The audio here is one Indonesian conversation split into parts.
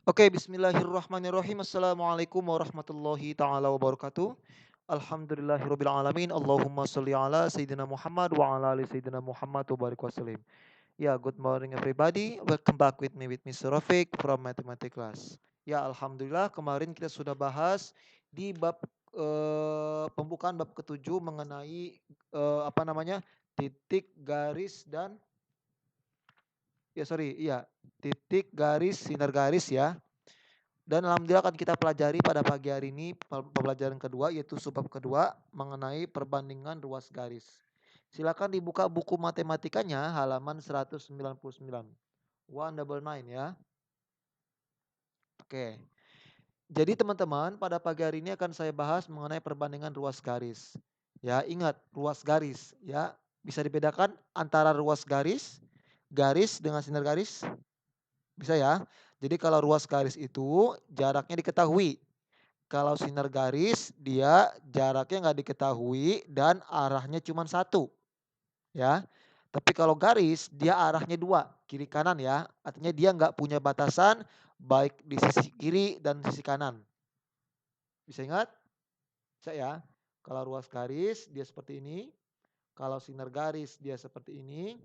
Oke, bismillahirrahmanirrahim. Assalamualaikum warahmatullahi taala wabarakatuh. Alhamdulillahirabbil alamin. Allahumma shalli ala sayyidina Muhammad wa ala ali sayyidina Muhammad wa barik wasallim. Ya, good morning everybody. Welcome back with me Mr. Rafiq from Mathematics class. Ya, alhamdulillah kemarin kita sudah bahas di bab pembukaan bab ketujuh mengenai apa namanya? Titik, garis dan titik, garis, sinar garis ya. Dan alhamdulillah akan kita pelajari pada pagi hari ini pembelajaran kedua yaitu subbab kedua mengenai perbandingan ruas garis. Silakan dibuka buku matematikanya halaman 199. 199 ya. Oke. Jadi teman-teman pada pagi hari ini akan saya bahas mengenai perbandingan ruas garis. Ya, ingat ruas garis ya. Bisa dibedakan antara ruas garis, garis dengan sinar garis? Bisa ya. Jadi kalau ruas garis itu jaraknya diketahui. Kalau sinar garis dia jaraknya nggak diketahui dan arahnya cuma satu ya. Tapi kalau garis dia arahnya dua, kiri kanan ya. Artinya dia nggak punya batasan baik di sisi kiri dan sisi kanan. Bisa ingat? Bisa ya. Kalau ruas garis dia seperti ini. Kalau sinar garis dia seperti ini.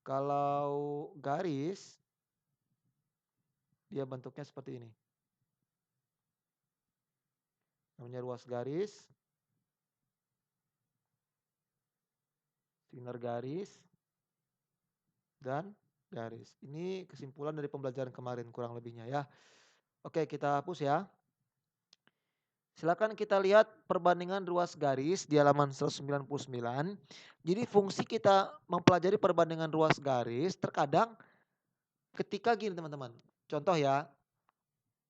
Kalau garis dia bentuknya seperti ini. Namanya ruas garis, sinar garis, dan garis. Ini kesimpulan dari pembelajaran kemarin kurang lebihnya ya. Oke, kita hapus ya. Silakan kita lihat perbandingan ruas garis di halaman 199. Jadi fungsi kita mempelajari perbandingan ruas garis terkadang ketika gini teman-teman. Contoh ya,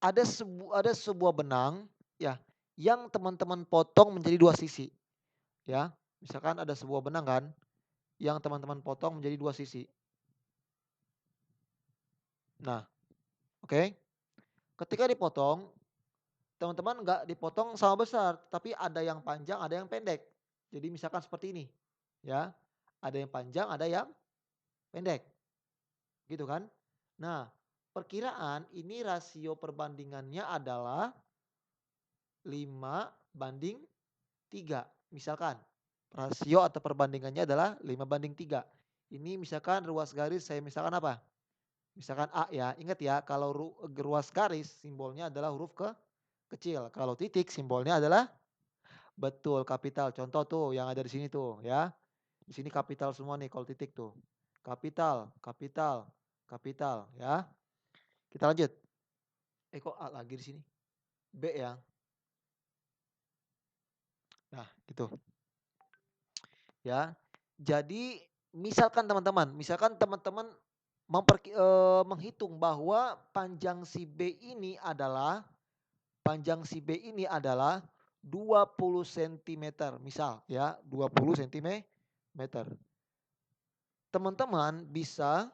ada sebuah benang ya yang teman-teman potong menjadi dua sisi ya. Misalkan ada sebuah benang kan yang teman-teman potong menjadi dua sisi. Nah, oke. Ketika dipotong, teman-teman nggak dipotong sama besar, tapi ada yang panjang, ada yang pendek. Jadi misalkan seperti ini, ya. Ada yang panjang, ada yang pendek, gitu kan. Nah, perkiraan ini rasio perbandingannya adalah 5:3. Misalkan, rasio atau perbandingannya adalah 5:3. Ini misalkan ruas garis saya misalkan apa? Misalkan A ya, ingat ya kalau ruas garis simbolnya adalah huruf kecil. Kalau titik simbolnya adalah betul kapital. Contoh tuh yang ada di sini tuh ya. Di sini kapital semua nih kalau titik tuh. Kapital, kapital, kapital ya. Kita lanjut. Kok A lagi di sini? B ya. Nah, gitu. Ya. Jadi misalkan teman-teman menghitung bahwa panjang si B ini adalah 20 cm misal ya, 20 cm. Teman-teman bisa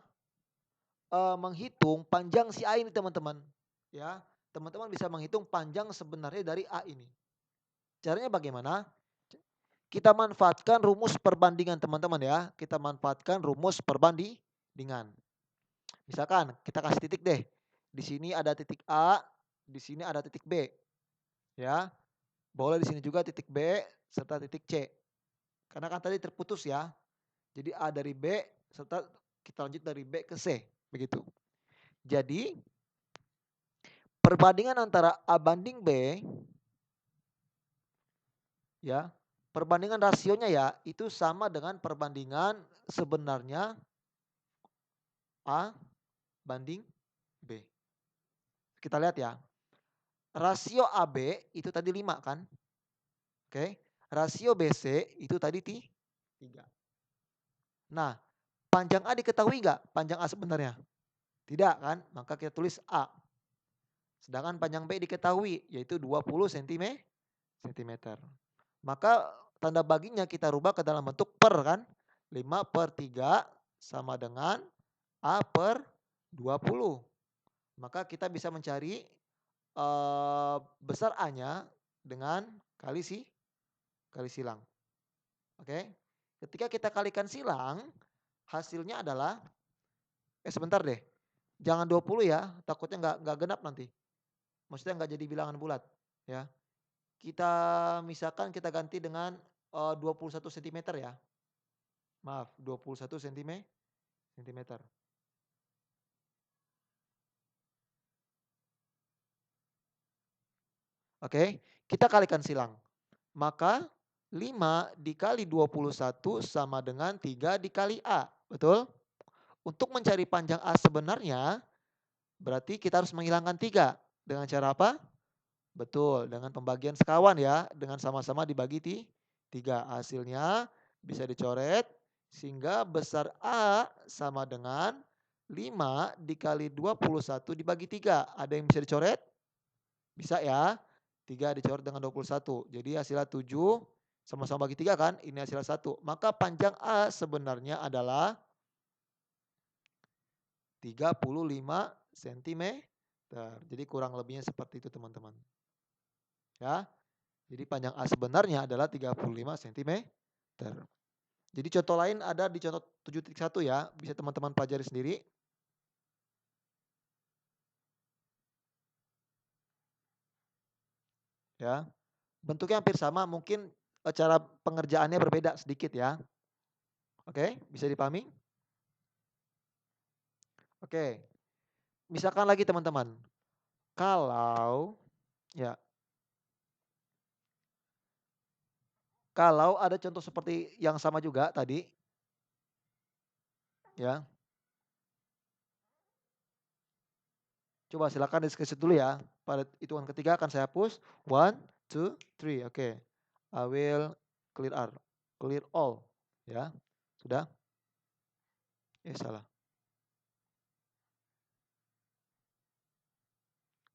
menghitung panjang si A ini teman-teman. Ya, teman-teman bisa menghitung panjang sebenarnya dari A ini. Caranya bagaimana? Kita manfaatkan rumus perbandingan teman-teman ya. Kita manfaatkan rumus perbandingan. Misalkan kita kasih titik deh. Di sini ada titik A, di sini ada titik B. Ya. Boleh di sini juga titik B serta titik C. Karena kan tadi terputus ya. Jadi A dari B serta kita lanjut dari B ke C. Begitu. Jadi perbandingan antara A banding B ya, perbandingan rasionya ya itu sama dengan perbandingan sebenarnya A banding B. Kita lihat ya. Rasio AB itu tadi 5 kan? Oke. Rasio BC itu tadi 3. Nah, panjang A diketahui nggak? Panjang A sebenarnya? Tidak kan? Maka kita tulis A. Sedangkan panjang B diketahui yaitu 20 cm. Maka tanda baginya kita rubah ke dalam bentuk per kan. 5/3 sama dengan A per 20. Maka kita bisa mencari besar A-nya dengan kali silang. Oke. Ketika kita kalikan silang, hasilnya adalah sebentar deh. Jangan 20 ya, takutnya nggak genap nanti. Maksudnya nggak jadi bilangan bulat, ya. Kita misalkan kita ganti dengan, 21 sentimeter ya. Maaf, 21 sentimeter. Oke, kita kalikan silang. Maka 5 dikali 21 sama dengan 3 dikali A, betul? Untuk mencari panjang A sebenarnya, berarti kita harus menghilangkan 3. Dengan cara apa? Betul, dengan pembagian sekawan ya, dengan sama-sama dibagi 3. Hasilnya bisa dicoret, sehingga besar A sama dengan 5 dikali 21 dibagi 3. Ada yang bisa dicoret? Bisa ya. 3 dicoret dengan 21. Jadi hasilnya 7, sama-sama bagi 3 kan, ini hasilnya 1. Maka panjang A sebenarnya adalah 35 cm. Jadi kurang lebihnya seperti itu teman-teman. Ya. Jadi panjang A sebenarnya adalah 35 cm. Jadi contoh lain ada di contoh 7.1 ya, bisa teman-teman pelajari sendiri. Ya. Bentuknya hampir sama, mungkin cara pengerjaannya berbeda sedikit ya. Oke, bisa dipahami? Oke. Misalkan lagi teman-teman, kalau ya, kalau ada contoh seperti yang sama juga tadi, ya. Coba silakan diskusi dulu ya. Pada hitungan ketiga akan saya hapus. 1, 2, 3. Oke. I will clear all. Ya. Sudah? Salah.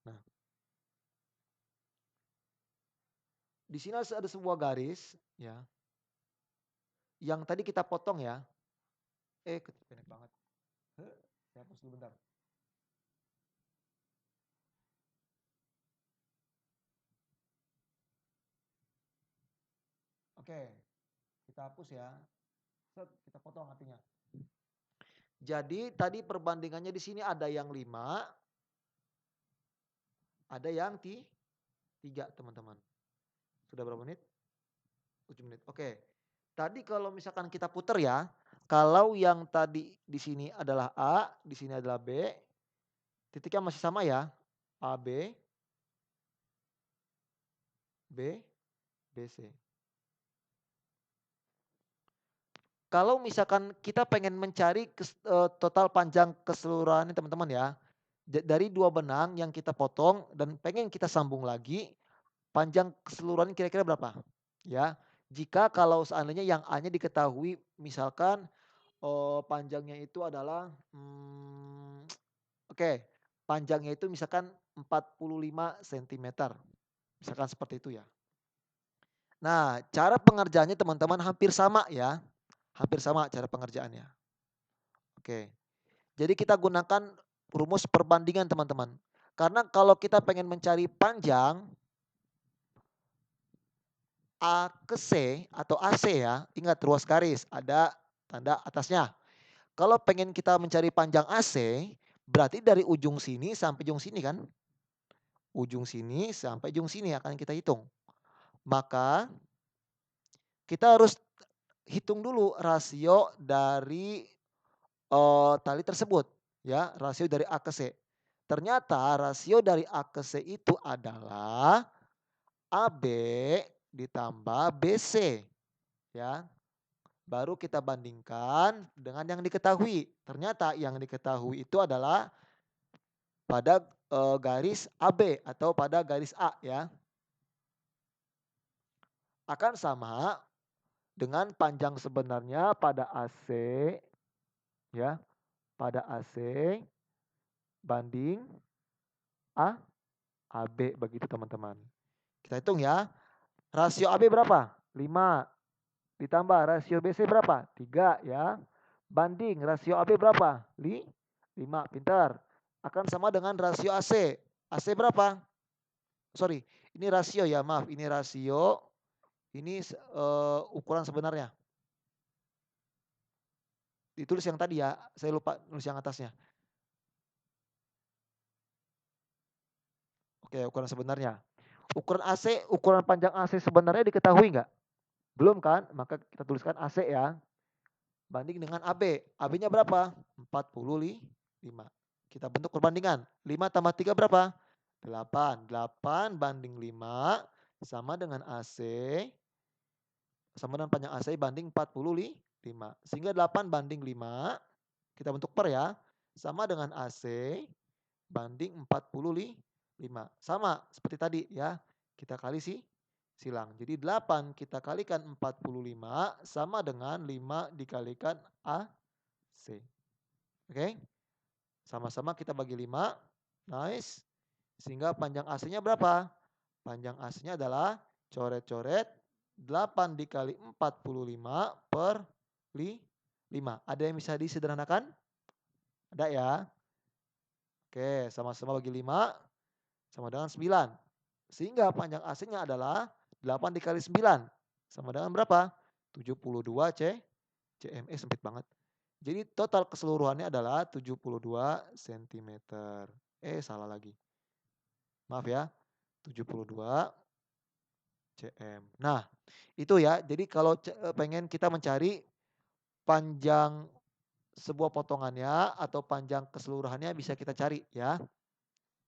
Nah, di sini ada sebuah garis ya, yang tadi kita potong ya. Pendek banget. Saya hapus dulu bentar. Oke, kita hapus ya. Kita potong artinya. Jadi tadi perbandingannya di sini ada yang 5, ada yang 3 teman-teman. Sudah berapa menit? 7 menit. Oke. Tadi kalau misalkan kita putar ya, kalau yang tadi di sini adalah A, di sini adalah B, titiknya masih sama ya. A, B, B, B, C. Kalau misalkan kita pengen mencari total panjang keseluruhan teman-teman ya, dari 2 benang yang kita potong dan pengen kita sambung lagi, panjang keseluruhan kira-kira berapa? Ya, jika kalau seandainya yang A-nya diketahui misalkan, panjangnya itu adalah, oke, panjangnya itu misalkan 45 sentimeter, misalkan seperti itu ya. Nah, cara pengerjaannya teman-teman hampir sama ya, hampir sama cara pengerjaannya. Oke, jadi kita gunakan rumus perbandingan teman-teman. Karena kalau kita pengen mencari panjang A ke C atau AC ya, ingat ruas garis, ada tanda atasnya. Kalau pengen kita mencari panjang AC, berarti dari ujung sini sampai ujung sini kan? Ujung sini sampai ujung sini akan kita hitung. Maka kita harus hitung dulu rasio dari tali tersebut ya, rasio dari A ke C. Ternyata rasio dari A ke C itu adalah AB ditambah BC ya. Baru kita bandingkan dengan yang diketahui. Ternyata yang diketahui itu adalah pada garis AB atau pada garis A ya. Akan sama dengan panjang sebenarnya pada AC ya, pada AC banding AB begitu teman-teman. Kita hitung ya. Rasio AB berapa? 5 ditambah rasio BC berapa? 3 ya. Banding rasio AB berapa? 5. Pintar. Akan sama dengan rasio AC. AC berapa? Sorry, ini rasio ya, maaf. Ini rasio. Ini ukuran sebenarnya. Ditulis yang tadi ya, saya lupa nulis yang atasnya. Oke, ukuran sebenarnya. Ukuran panjang AC sebenarnya diketahui nggak? Belum kan? Maka kita tuliskan AC ya. Banding dengan AB. AB-nya berapa? 45. Kita bentuk perbandingan. 5 tambah 3 berapa? 8. 8 banding 5 sama dengan AC. Sama dengan panjang AC banding 45. Sehingga 8 banding 5. Kita bentuk per ya. Sama dengan AC banding 45. Sama seperti tadi ya. Kita kali silang. Jadi 8 kita kalikan 45 sama dengan 5 dikalikan AC. Oke. Sama-sama kita bagi 5. Nice. Sehingga panjang AC-nya berapa? Panjang AC-nya adalah coret-coret 8 dikali 45 per 5. Ada yang bisa disederhanakan? Ada ya? Oke, sama-sama bagi 5 sama dengan 9. Sehingga panjang AC-nya adalah 8 dikali 9 sama dengan berapa? 72 cm. Sempit banget. Jadi total keseluruhannya adalah 72 cm. Salah lagi. Maaf ya. 72 cm. Nah, itu ya. Jadi kalau pengen kita mencari panjang sebuah potongannya atau panjang keseluruhannya bisa kita cari ya.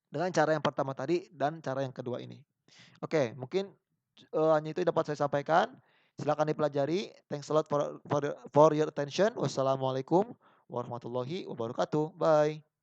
Dengan cara yang pertama tadi dan cara yang kedua ini. Oke, mungkin hanya itu yang dapat saya sampaikan. Silakan dipelajari. Thanks a lot for your attention. Wassalamualaikum warahmatullahi wabarakatuh. Bye.